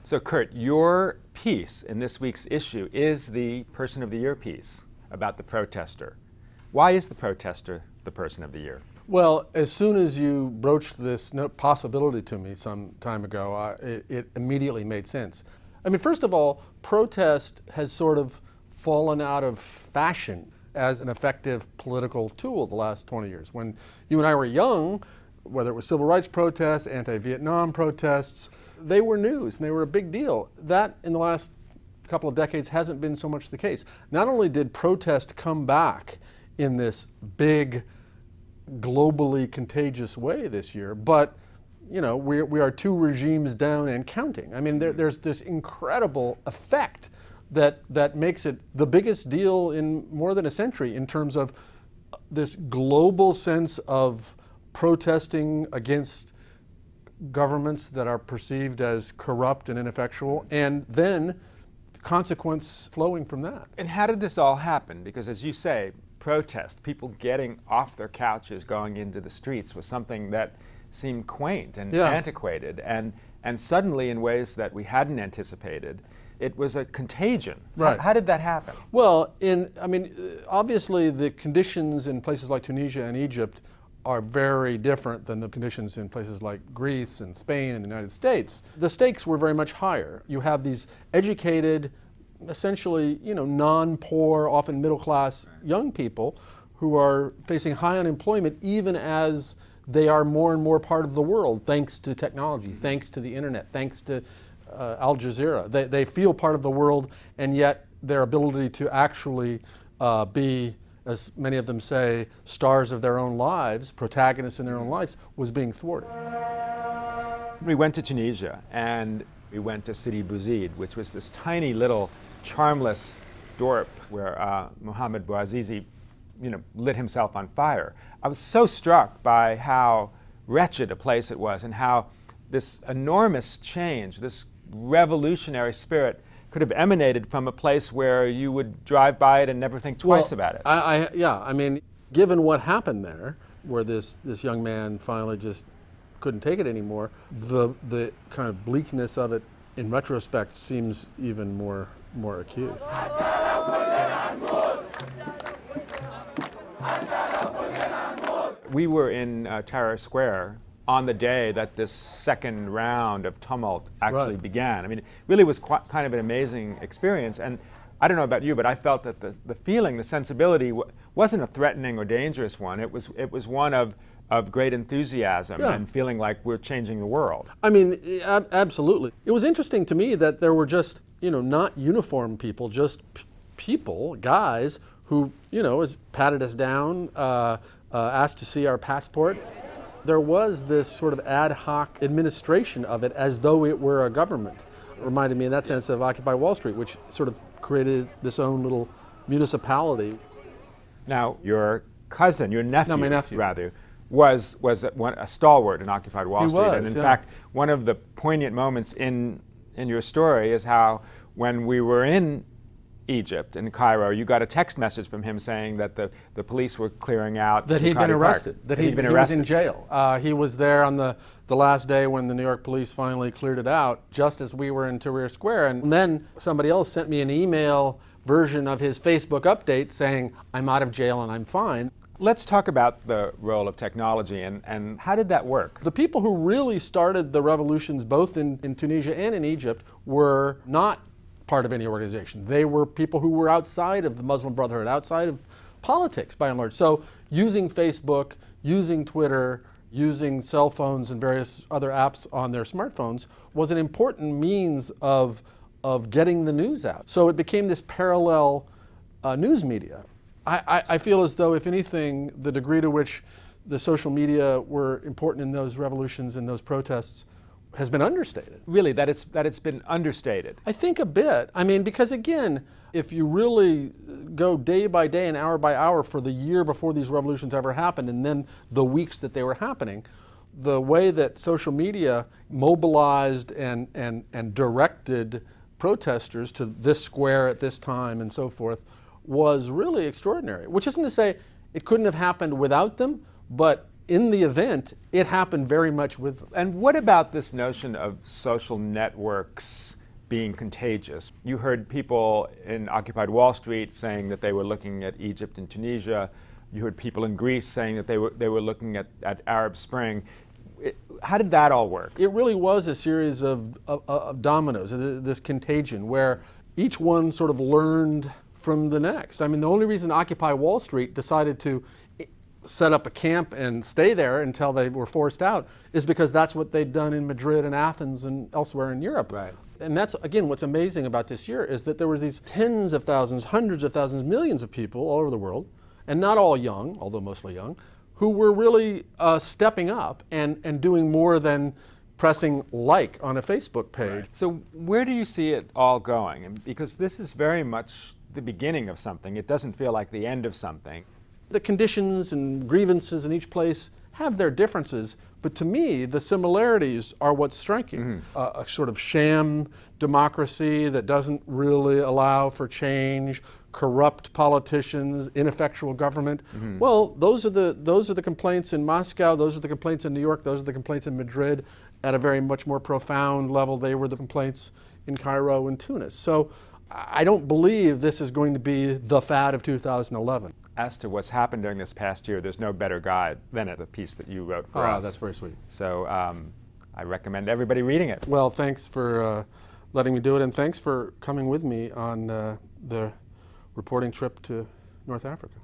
So Kurt, your piece in this week's issue is the Person of the Year piece about the protester. Why is the protester the Person of the Year? Well, as soon as you broached this possibility to me some time ago, it immediately made sense. I mean, first of all, protest has sort of fallen out of fashion as an effective political tool the last 20 years. When you and I were young, whether it was civil rights protests, anti-Vietnam protests, they were news and they were a big deal. That, in the last couple of decades, hasn't been so much the case. Not only did protest come back in this big, globally contagious way this year, but you know, we are 2 regimes down and counting. I mean, there's this incredible effect that makes it the biggest deal in more than a century in terms of this global sense of protesting against governments that are perceived as corrupt and ineffectual, and then the consequence flowing from that. And how did this all happen? Because as you say, protest, people getting off their couches, going into the streets, was something that seemed quaint and antiquated, and suddenly, in ways that we hadn't anticipated, it was a contagion. Right. How did that happen? Well, obviously the conditions in places like Tunisia and Egypt are very different than the conditions in places like Greece and Spain and the United States. The stakes were very much higher. You have these educated, essentially, you know, non-poor, often middle-class young people who are facing high unemployment even as they are more and more part of the world, thanks to technology, thanks to the internet, thanks to Al Jazeera. They feel part of the world, and yet their ability to actually be, as many of them say, stars of their own lives, protagonists in their own lives, was being thwarted. We went to Tunisia, and we went to Sidi Bouzid, which was this tiny little charmless dorp where Mohammed Bouazizi, you know, lit himself on fire. I was so struck by how wretched a place it was and how this enormous change, this revolutionary spirit, could have emanated from a place where you would drive by it and never think twice about it. I mean, given what happened there, where this young man finally just couldn't take it anymore, the kind of bleakness of it in retrospect seems even more acute. We were in Tahrir Square on the day that this second round of tumult actually began. I mean, it really was kind of an amazing experience, and I don't know about you, but I felt that the feeling, the sensibility wasn't a threatening or dangerous one. It was one of great enthusiasm and feeling like we're changing the world. I mean, absolutely. It was interesting to me that there were just, you know, not uniformed people, just people, guys, who, you know, patted us down, asked to see our passport. There was this sort of ad hoc administration of it as though it were a government. It reminded me in that sense of Occupy Wall Street, which sort of created this own little municipality. Now, your cousin, your nephew, my nephew. rather, was a stalwart in Occupy Wall Street. Was, and in fact, one of the poignant moments in your story is how when we were in Egypt, in Cairo, you got a text message from him saying that the police were clearing out that he'd been arrested, that he was in jail. He was there on the last day when the New York police finally cleared it out, just as we were in Tahrir Square. And then somebody else sent me an email version of his Facebook update saying, I'm out of jail and I'm fine. Let's talk about the role of technology and how did that work? The people who really started the revolutions both in Tunisia and in Egypt were not part of any organization. They were people who were outside of the Muslim Brotherhood, outside of politics by and large. So using Facebook, using Twitter, using cell phones and various other apps on their smartphones was an important means of getting the news out. So it became this parallel news media. I feel as though, if anything, the degree to which the social media were important in those revolutions and those protests has been understated. Really, that it's been understated? I think a bit. I mean, because again, if you really go day by day and hour by hour for the year before these revolutions ever happened and then the weeks that they were happening, the way that social media mobilized and directed protesters to this square at this time and so forth was really extraordinary. Which isn't to say it couldn't have happened without them, but in the event, it happened very much with them. And what about this notion of social networks being contagious? You heard people in occupied Wall Street saying that they were looking at Egypt and Tunisia. You heard people in Greece saying that they were looking at Arab Spring. How did that all work? It really was a series of dominoes, this contagion, where each one sort of learned from the next. I mean, the only reason Occupy Wall Street decided to set up a camp and stay there until they were forced out is because that's what they'd done in Madrid and Athens and elsewhere in Europe. Right. And that's, again, what's amazing about this year is that there were these tens of thousands, hundreds of thousands, millions of people all over the world, and not all young, although mostly young, who were really stepping up and doing more than pressing like on a Facebook page. Right. So where do you see it all going? And because this is very much the beginning of something. It doesn't feel like the end of something. The conditions and grievances in each place have their differences, but to me, the similarities are what's striking. Mm-hmm. A sort of sham democracy that doesn't really allow for change, corrupt politicians, ineffectual government. Mm-hmm. Well, those are the complaints in Moscow, those are the complaints in New York, those are the complaints in Madrid. At a very much more profound level, they were the complaints in Cairo and Tunis. So I don't believe this is going to be the fad of 2011. As to what's happened during this past year, there's no better guide than the piece that you wrote for us. That's very sweet. So I recommend everybody reading it. Well, thanks for letting me do it, and thanks for coming with me on the reporting trip to North Africa.